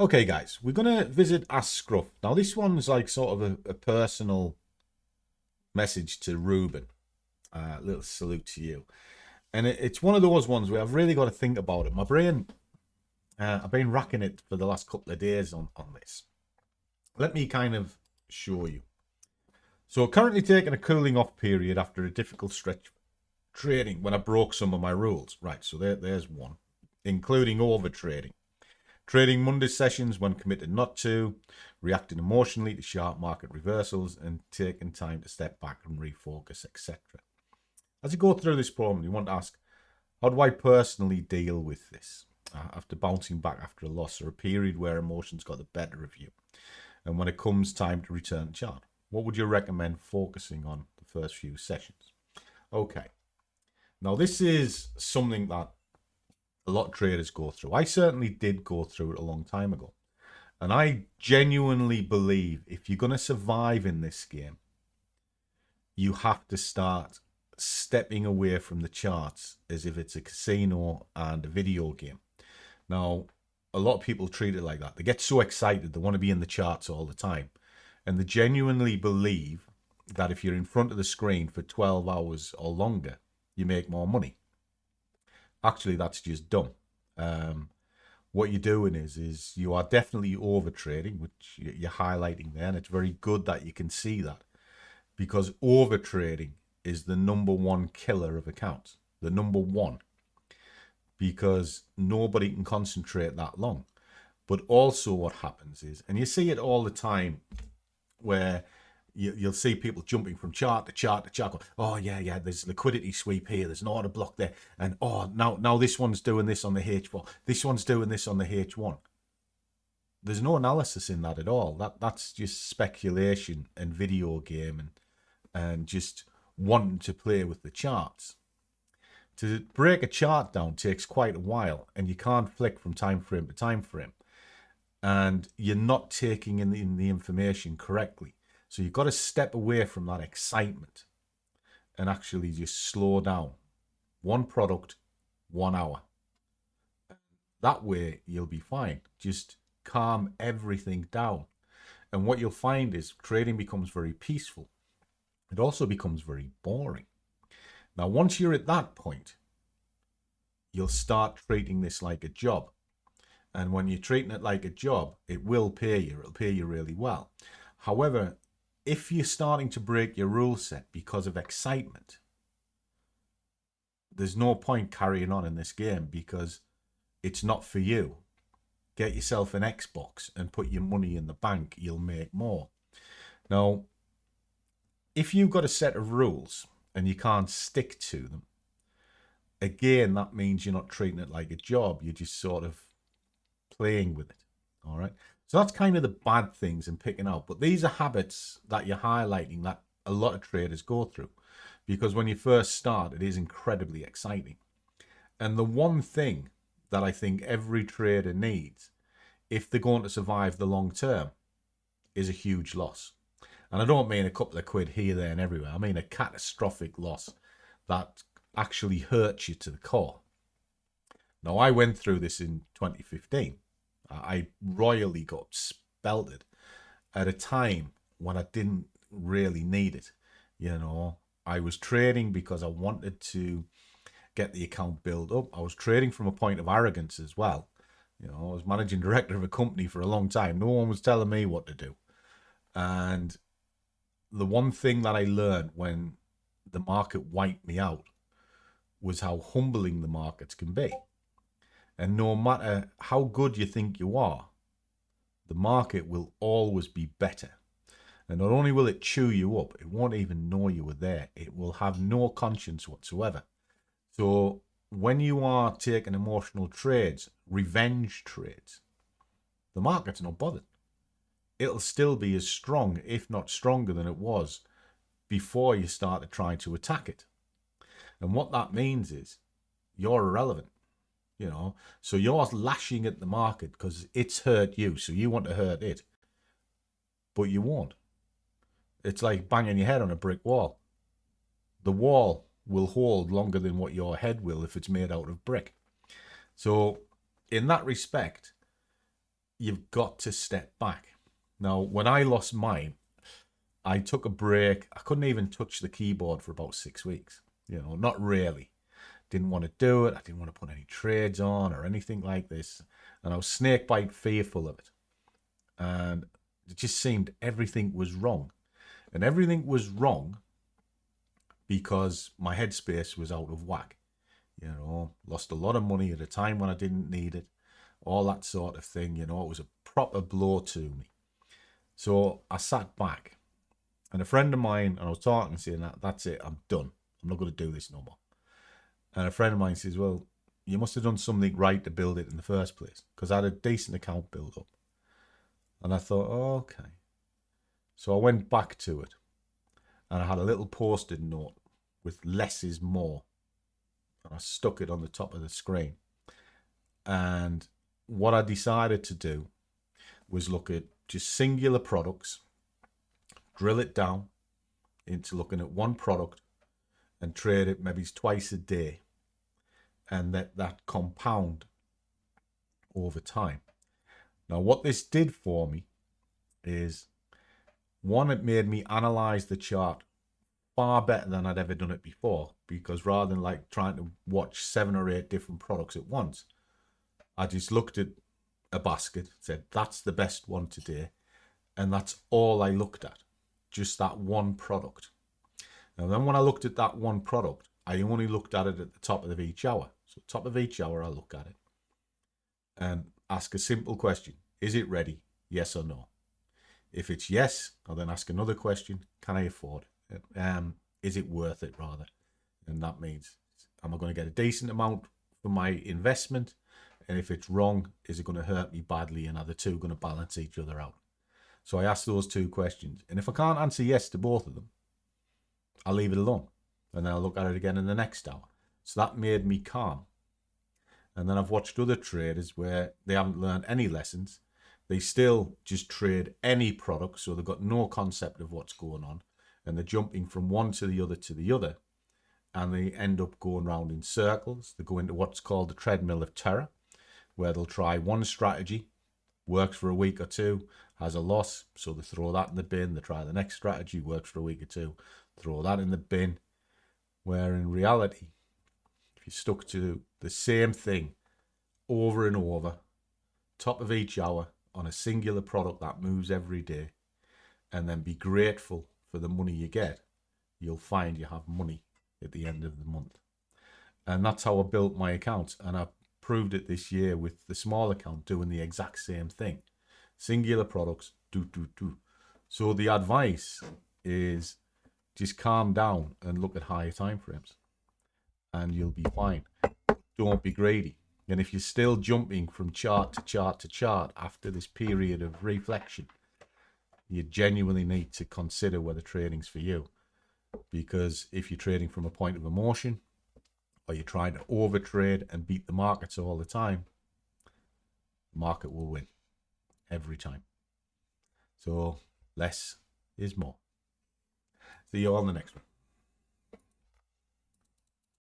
Okay, guys, we're going to visit Ask Scruff. Now, this one's like sort of a personal message to Ruben. Little salute to you. And it's one of those ones where I've really got to think about it. My brain, I've been racking it for the last couple of days on this. Let me kind of show you. So currently taking a cooling off period after a difficult stretch trading when I broke some of my rules. Right, so there's one, including over trading. Trading Monday sessions when committed not to, reacting emotionally to sharp market reversals, and taking time to step back and refocus, etc. As you go through this problem, you want to ask, how do I personally deal with this? After bouncing back after a loss or a period where emotions got the better of you, and when it comes time to return the chart, what would you recommend focusing on the first few sessions? Okay, now this is something that a lot of traders go through. I certainly did go through it a long time ago. And I genuinely believe if you're going to survive in this game, you have to start stepping away from the charts as if it's a casino and a video game. Now, a lot of people treat it like that. They get so excited, they want to be in the charts all the time. And they genuinely believe that if you're in front of the screen for 12 hours or longer, you make more money. Actually, that's just dumb. What you're doing is you are definitely over trading, which you're highlighting there, and it's very good that you can see that, because over trading is the #1 killer of accounts, the #1, because nobody can concentrate that long. But also what happens is, and you see it all the time, where you'll see people jumping from chart to chart to chart. Oh yeah, there's liquidity sweep here. There's an order block there, and now this one's doing this on the H4. This one's doing this on the H1. There's no analysis in that at all. That's just speculation and video game and just wanting to play with the charts. To break a chart down takes quite a while, and you can't flick from time frame to time frame, and you're not taking in the information correctly. So you've got to step away from that excitement and actually just slow down. One product, 1 hour. That way you'll be fine. Just calm everything down. And what you'll find is trading becomes very peaceful. It also becomes very boring. Now, once you're at that point, you'll start treating this like a job. And when you're treating it like a job, it will pay you. It'll pay you really well. However, if you're starting to break your rule set because of excitement, there's no point carrying on in this game because it's not for you. Get yourself an Xbox and put your money in the bank. You'll make more. Now, if you've got a set of rules and you can't stick to them, again, that means you're not treating it like a job. You're just sort of playing with it. All right. So that's kind of the bad things in picking out. But these are habits that you're highlighting that a lot of traders go through, because when you first start, it is incredibly exciting. And the one thing that I think every trader needs, if they're going to survive the long term, is a huge loss. And I don't mean a couple of quid here, there, and everywhere. I mean a catastrophic loss that actually hurts you to the core. Now, I went through this in 2015. I royally got spelted at a time when I didn't really need it. You know, I was trading because I wanted to get the account built up. I was trading from a point of arrogance as well. You know, I was managing director of a company for a long time. No one was telling me what to do. And the one thing that I learned when the market wiped me out was how humbling the markets can be. And no matter how good you think you are, the market will always be better. And not only will it chew you up, it won't even know you were there. It will have no conscience whatsoever. So when you are taking emotional trades, revenge trades, the market's not bothered. It'll still be as strong, if not stronger than it was before you started trying to attack it. And what that means is you're irrelevant. You know, so you're lashing at the market because it's hurt you, so you want to hurt it, but you won't. It's like banging your head on a brick wall. The wall will hold longer than what your head will if it's made out of brick. So in that respect, you've got to step back. Now, when I lost mine, I took a break. I couldn't even touch the keyboard for about 6 weeks. You know, not really. Didn't want to do it. I didn't want to put any trades on or anything like this. And I was snakebite fearful of it. And it just seemed everything was wrong. And everything was wrong because my headspace was out of whack. You know, lost a lot of money at a time when I didn't need it. All that sort of thing. You know, it was a proper blow to me. So I sat back. And a friend of mine, and I was talking, saying, that's it, I'm done. I'm not going to do this no more. And a friend of mine says, well, you must have done something right to build it in the first place, because I had a decent account built up. And I thought, oh, okay. So I went back to it, and I had a little post-it note with less is more. And I stuck it on the top of the screen. And what I decided to do was look at just singular products, drill it down into looking at one product and trade it maybe twice a day, and let that compound over time. Now, what this did for me is, one, it made me analyze the chart far better than I'd ever done it before, because rather than like trying to watch 7 or 8 different products at once, I just looked at a basket, said that's the best one today, and that's all I looked at, just that one product. Now then, when I looked at that one product, I only looked at it at the top of each hour. So top of each hour, I look at it and ask a simple question. Is it ready? Yes or no? If it's yes, I'll then ask another question. Can I afford it? Is it worth it, rather? And that means, am I going to get a decent amount for my investment? And if it's wrong, is it going to hurt me badly? And are the two going to balance each other out? So I ask those 2 questions. And if I can't answer yes to both of them, I'll leave it alone. And then I'll look at it again in the next hour. So that made me calm. And then I've watched other traders where they haven't learned any lessons. They still just trade any product, so they've got no concept of what's going on. And they're jumping from one to the other to the other. And they end up going round in circles. They go into what's called the treadmill of terror, where they'll try one strategy, works for a week or 2, has a loss, so they throw that in the bin. They try the next strategy, works for a week or 2, throw that in the bin. Where in reality, if you stuck to the same thing over and over, top of each hour, on a singular product that moves every day, and then be grateful for the money you get, you'll find you have money at the end of the month. And that's how I built my account. And I proved it this year with the small account doing the exact same thing. Singular products, do. So the advice is just calm down and look at higher time frames, and you'll be fine. Don't be greedy. And if you're still jumping from chart to chart to chart after this period of reflection, you genuinely need to consider whether trading's for you. Because if you're trading from a point of emotion, or you're trying to overtrade and beat the markets all the time, the market will win every time. So less is more. See you on the next one.